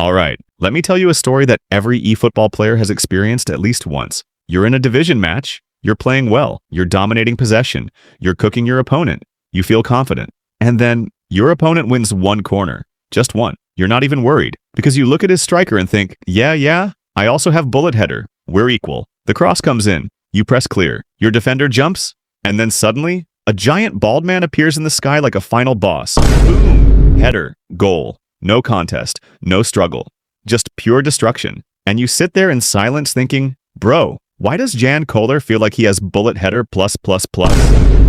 Alright, let me tell you a story that every eFootball player has experienced at least once. You're in a division match, you're playing well, you're dominating possession, you're cooking your opponent, you feel confident. And then, your opponent wins one corner. Just one. You're not even worried, because you look at his striker and think, yeah, I also have bullet header. We're equal. The cross comes in. You press clear. Your defender jumps, and then suddenly, a giant bald man appears in the sky like a final boss. Boom! Header. Goal. No contest. No struggle. Just pure destruction. And you sit there in silence thinking, bro, why does Jan Kohler feel like he has bullet header plus?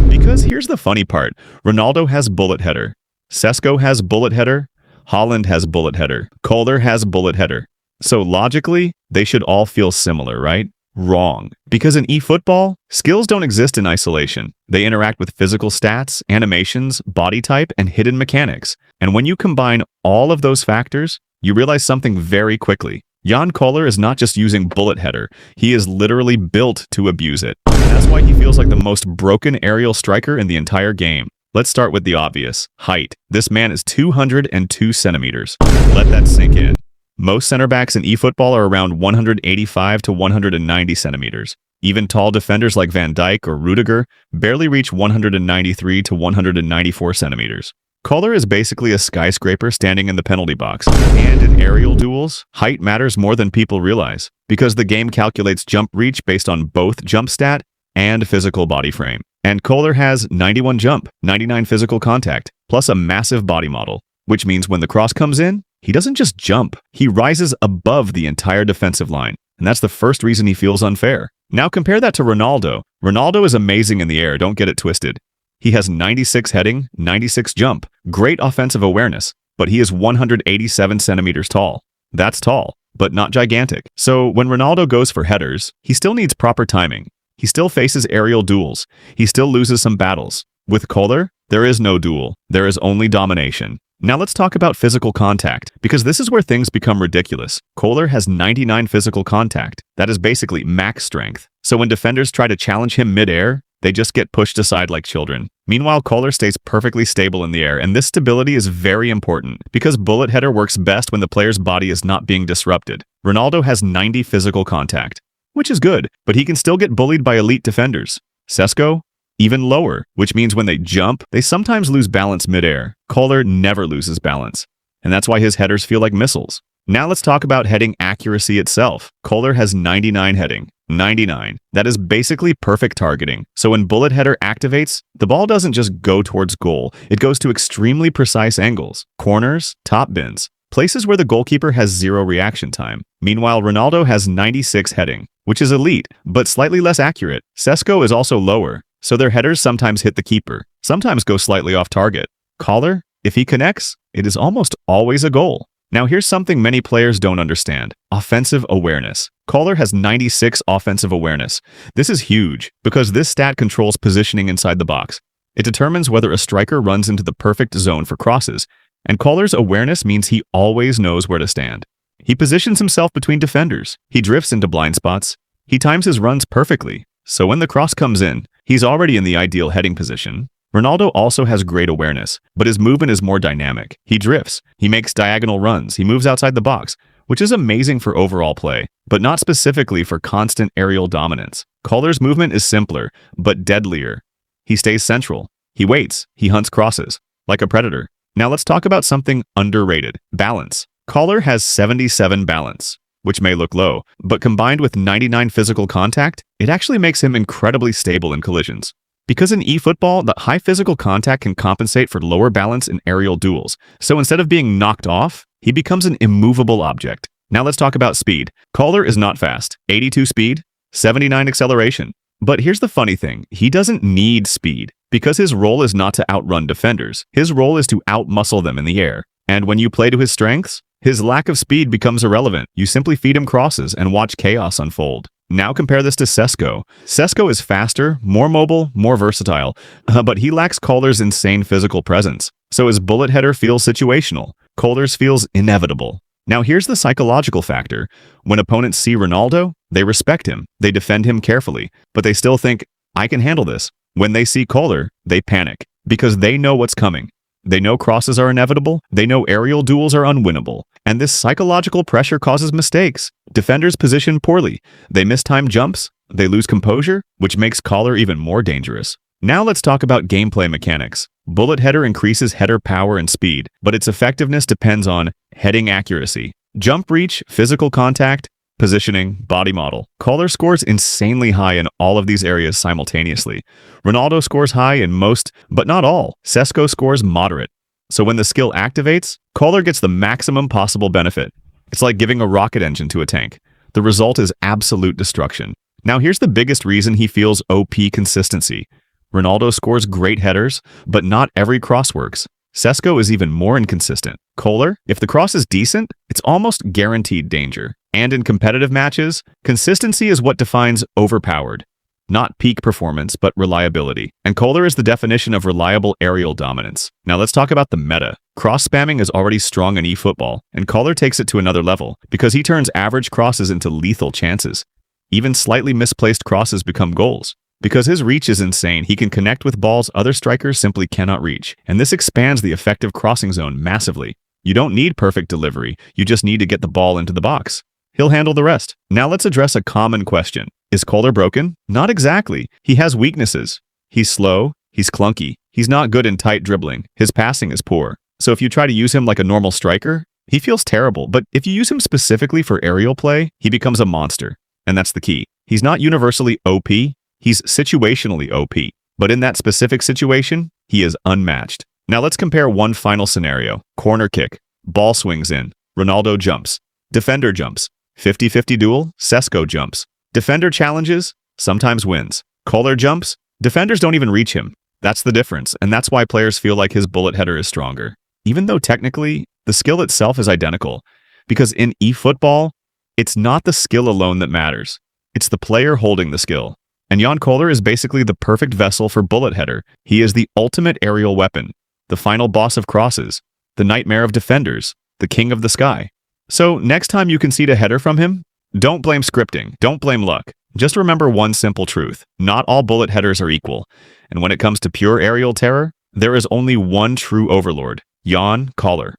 Because here's the funny part. Ronaldo has bullet header. Sesko has bullet header. Haaland has bullet header. Kohler has bullet header. So logically, they should all feel similar, right? Wrong. Because in eFootball, skills don't exist in isolation. They interact with physical stats, animations, body type, and hidden mechanics. And when you combine all of those factors, you realize something very quickly. Jan Kohler is not just using bullet header, he is literally built to abuse it. And that's why he feels like the most broken aerial striker in the entire game. Let's start with the obvious. Height. This man is 202 centimeters. Let that sink in. Most center backs in eFootball are around 185 to 190 centimeters. Even tall defenders like Van Dijk or Rudiger barely reach 193 to 194 centimeters. Kohler is basically a skyscraper standing in the penalty box. And in aerial duels, height matters more than people realize, because the game calculates jump reach based on both jump stat and physical body frame. And Kohler has 91 jump, 99 physical contact, plus a massive body model, which means when the cross comes in, he doesn't just jump, he rises above the entire defensive line. And that's the first reason he feels unfair. Now compare that to Ronaldo. Ronaldo is amazing in the air, don't get it twisted. He has 96 heading, 96 jump, great offensive awareness, but he is 187 centimeters tall. That's tall, but not gigantic. So when Ronaldo goes for headers, he still needs proper timing. He still faces aerial duels. He still loses some battles. With Kohler, there is no duel. There is only domination. Now let's talk about physical contact, because this is where things become ridiculous. Kohler has 99 physical contact. That is basically max strength. So when defenders try to challenge him mid-air, they just get pushed aside like children. Meanwhile, Kohler stays perfectly stable in the air, and this stability is very important, because bullet header works best when the player's body is not being disrupted. Ronaldo has 90 physical contact, which is good, but he can still get bullied by elite defenders. Sesko? Even lower, which means when they jump, they sometimes lose balance mid-air. Kohler never loses balance, and that's why his headers feel like missiles. Now let's talk about heading accuracy itself. Kohler has 99 heading. 99. That is basically perfect targeting. So when bullet header activates, the ball doesn't just go towards goal, it goes to extremely precise angles, corners, top bins, places where the goalkeeper has zero reaction time. Meanwhile, Ronaldo has 96 heading, which is elite, but slightly less accurate. Sesko is also lower, so their headers sometimes hit the keeper, sometimes go slightly off target. Kohler, if he connects, it is almost always a goal. Now here's something many players don't understand. Offensive awareness. Kohler has 96 offensive awareness. This is huge, because this stat controls positioning inside the box. It determines whether a striker runs into the perfect zone for crosses, and Kohler's awareness means he always knows where to stand. He positions himself between defenders. He drifts into blind spots. He times his runs perfectly, so when the cross comes in, he's already in the ideal heading position. Ronaldo also has great awareness, but his movement is more dynamic. He drifts, he makes diagonal runs, he moves outside the box, which is amazing for overall play, but not specifically for constant aerial dominance. Kohler's movement is simpler, but deadlier. He stays central. He waits. He hunts crosses, like a predator. Now let's talk about something underrated. Balance. Kohler has 77 balance, which may look low, but combined with 99 physical contact, it actually makes him incredibly stable in collisions. Because in eFootball, the high physical contact can compensate for lower balance in aerial duels. So instead of being knocked off, he becomes an immovable object. Now let's talk about speed. Kohler is not fast. 82 speed, 79 acceleration. But here's the funny thing. He doesn't need speed, because his role is not to outrun defenders. His role is to outmuscle them in the air. And when you play to his strengths, his lack of speed becomes irrelevant. You simply feed him crosses and watch chaos unfold. Now compare this to Sesko. Sesko is faster, more mobile, more versatile, but he lacks Kohler's insane physical presence. So his bullet header feels situational. Kohler's feels inevitable. Now here's the psychological factor. When opponents see Ronaldo, they respect him, they defend him carefully, but they still think, I can handle this. When they see Kohler, they panic, because they know what's coming. They know crosses are inevitable, they know aerial duels are unwinnable, And this psychological pressure causes mistakes. Defenders position poorly. They miss time jumps. They lose composure, which makes Kohler even more dangerous. Now let's talk about gameplay mechanics. Bullet header increases header power and speed, but its effectiveness depends on heading accuracy, jump reach, physical contact, positioning, body model. Kohler scores insanely high in all of these areas simultaneously. Ronaldo scores high in most, but not all. Sesko scores moderate. So when the skill activates, Kohler gets the maximum possible benefit. It's like giving a rocket engine to a tank. The result is absolute destruction. Now here's the biggest reason he feels OP consistency. Ronaldo scores great headers, but not every cross works. Sesko is even more inconsistent. Kohler, if the cross is decent, it's almost guaranteed danger. And in competitive matches, consistency is what defines overpowered. Not peak performance, but reliability. And Kohler is the definition of reliable aerial dominance. Now let's talk about the meta. Cross spamming is already strong in eFootball, and Kohler takes it to another level because he turns average crosses into lethal chances. Even slightly misplaced crosses become goals. Because his reach is insane, he can connect with balls other strikers simply cannot reach, and this expands the effective crossing zone massively. You don't need perfect delivery, you just need to get the ball into the box. He'll handle the rest. Now let's address a common question. Is Kohler broken? Not exactly. He has weaknesses. He's slow, he's clunky, he's not good in tight dribbling, his passing is poor. So if you try to use him like a normal striker, he feels terrible, but if you use him specifically for aerial play, he becomes a monster. And that's the key. He's not universally OP, he's situationally OP, but in that specific situation, he is unmatched. Now let's compare one final scenario. Corner kick, ball swings in, Ronaldo jumps, defender jumps, 50-50 duel, Sesko jumps. Defender challenges, sometimes wins. Kohler jumps, defenders don't even reach him. That's the difference, and that's why players feel like his bullet header is stronger. Even though technically, the skill itself is identical. Because in eFootball, it's not the skill alone that matters. It's the player holding the skill. And Jan Kohler is basically the perfect vessel for bullet header. He is the ultimate aerial weapon, the final boss of crosses, the nightmare of defenders, the king of the sky. So next time you concede a header from him, don't blame scripting, don't blame luck. Just remember one simple truth. Not all bullet headers are equal. And when it comes to pure aerial terror, there is only one true overlord, Jan Kohler.